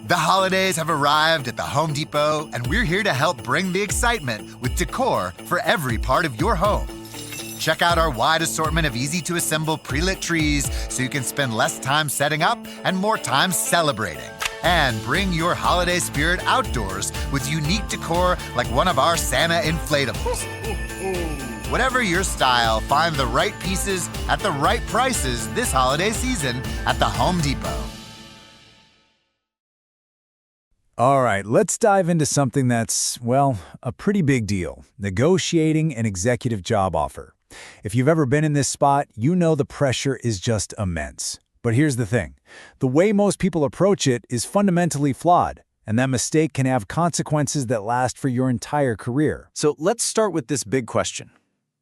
The holidays have arrived at the Home Depot, and we're here to help bring the excitement with decor for every part of your home. Check out our wide assortment of easy-to-assemble pre-lit trees so you can spend less time setting up and more time celebrating. And bring your holiday spirit outdoors with unique decor like one of our Santa inflatables. Whatever your style, find the right pieces at the right prices this holiday season at the Home Depot. All right, let's dive into something that's, well, a pretty big deal: negotiating an executive job offer. If you've ever been in this spot, you know the pressure is just immense. But here's the thing. The way most people approach it is fundamentally flawed, and that mistake can have consequences that last for your entire career. So let's start with this big question.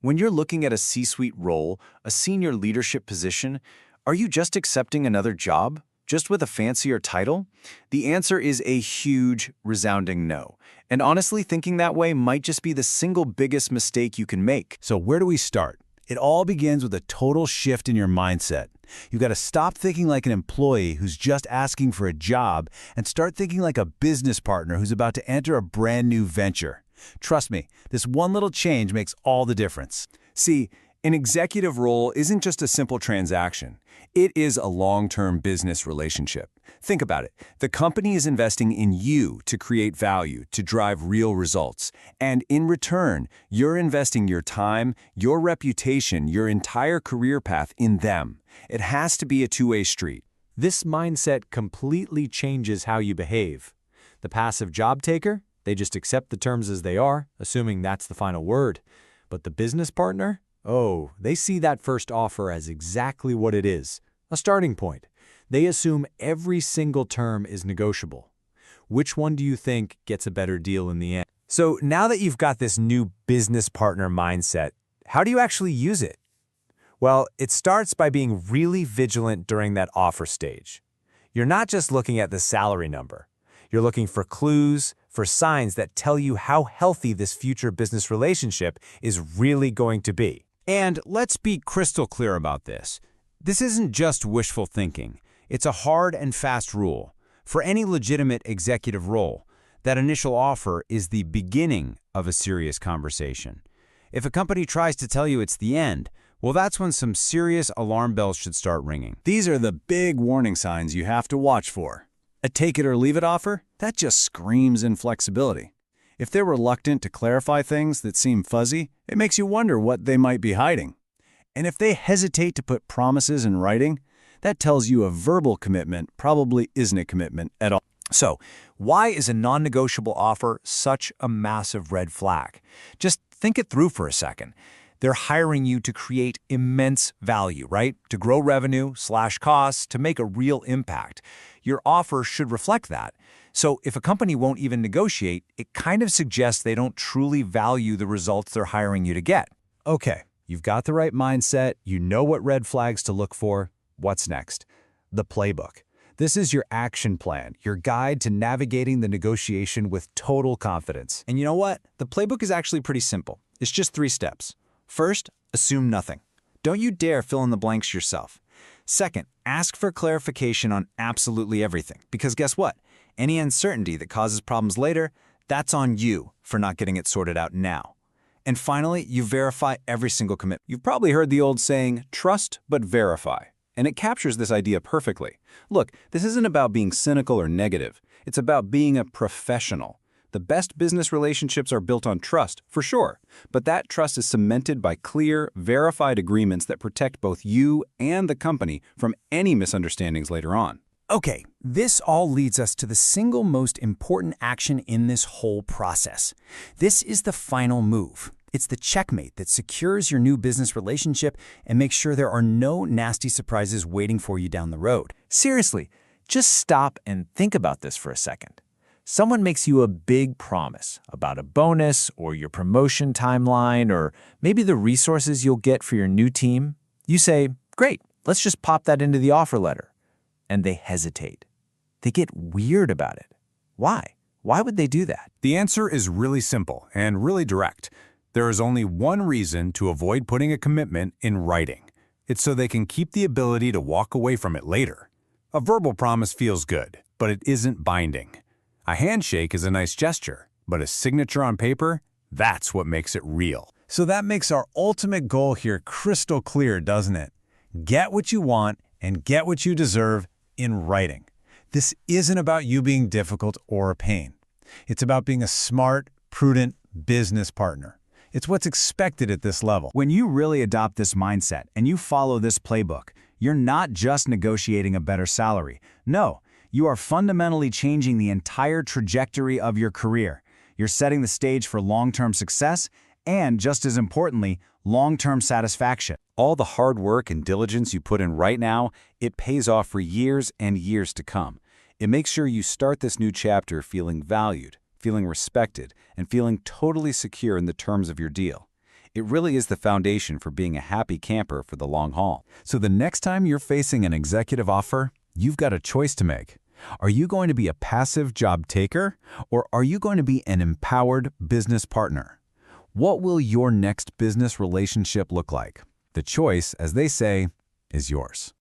When you're looking at a C-suite role, a senior leadership position, are you just accepting another job, just with a fancier title? The answer is a huge, resounding no. And honestly, thinking that way might just be the single biggest mistake you can make. So where do we start? It all begins with a total shift in your mindset. You've got to stop thinking like an employee who's just asking for a job and start thinking like a business partner who's about to enter a brand new venture. Trust me, this one little change makes all the difference. See, an executive role isn't just a simple transaction. It is a long-term business relationship. Think about it. The company is investing in you to create value, to drive real results. And in return, you're investing your time, your reputation, your entire career path in them. It has to be a two-way street. This mindset completely changes how you behave. The passive job taker, they just accept the terms as they are, assuming that's the final word. But the business partner? Oh, they see that first offer as exactly what it is, a starting point. They assume every single term is negotiable. Which one do you think gets a better deal in the end? So now that you've got this new business partner mindset, how do you actually use it? Well, it starts by being really vigilant during that offer stage. You're not just looking at the salary number. You're looking for clues, for signs that tell you how healthy this future business relationship is really going to be. And let's be crystal clear about this. This isn't just wishful thinking. It's a hard and fast rule. For any legitimate executive role, that initial offer is the beginning of a serious conversation. If a company tries to tell you it's the end, well, that's when some serious alarm bells should start ringing. These are the big warning signs you have to watch for. A take-it-or-leave-it offer? That just screams inflexibility. If they're reluctant to clarify things that seem fuzzy, it makes you wonder what they might be hiding. And if they hesitate to put promises in writing, that tells you a verbal commitment probably isn't a commitment at all. So, why is a non-negotiable offer such a massive red flag? Just think it through for a second. They're hiring you to create immense value, right? To grow revenue, slash costs, to make a real impact. Your offer should reflect that. So if a company won't even negotiate, it kind of suggests they don't truly value the results they're hiring you to get. Okay, you've got the right mindset, you know what red flags to look for. What's next? The playbook. This is your action plan, your guide to navigating the negotiation with total confidence. And you know what? The playbook is actually pretty simple. It's just 3 steps. First, assume nothing. Don't you dare fill in the blanks yourself. Second, ask for clarification on absolutely everything. Because guess what? Any uncertainty that causes problems later, that's on you for not getting it sorted out now. And finally, you verify every single commitment. You've probably heard the old saying, trust but verify. And it captures this idea perfectly. Look, this isn't about being cynical or negative. It's about being a professional. The best business relationships are built on trust, for sure. But that trust is cemented by clear, verified agreements that protect both you and the company from any misunderstandings later on. Okay, this all leads us to the single most important action in this whole process. This is the final move. It's the checkmate that secures your new business relationship and makes sure there are no nasty surprises waiting for you down the road. Seriously, just stop and think about this for a second. Someone makes you a big promise about a bonus or your promotion timeline or maybe the resources you'll get for your new team. You say, great, let's just pop that into the offer letter. And they hesitate. They get weird about it. Why? Why would they do that? The answer is really simple and really direct. There is only one reason to avoid putting a commitment in writing. It's so they can keep the ability to walk away from it later. A verbal promise feels good, but it isn't binding. A handshake is a nice gesture, but a signature on paper, that's what makes it real. So that makes our ultimate goal here crystal clear, doesn't it? Get what you want and get what you deserve in writing. This isn't about you being difficult or a pain. It's about being a smart, prudent business partner. It's what's expected at this level. When you really adopt this mindset and you follow this playbook, you're not just negotiating a better salary. No, you are fundamentally changing the entire trajectory of your career. You're setting the stage for long-term success and, just as importantly, long-term satisfaction. All the hard work and diligence you put in right now, it pays off for years and years to come. It makes sure you start this new chapter feeling valued, feeling respected, and feeling totally secure in the terms of your deal. It really is the foundation for being a happy camper for the long haul. So the next time you're facing an executive offer, you've got a choice to make. Are you going to be a passive job taker, or are you going to be an empowered business partner? What will your next business relationship look like? The choice, as they say, is yours.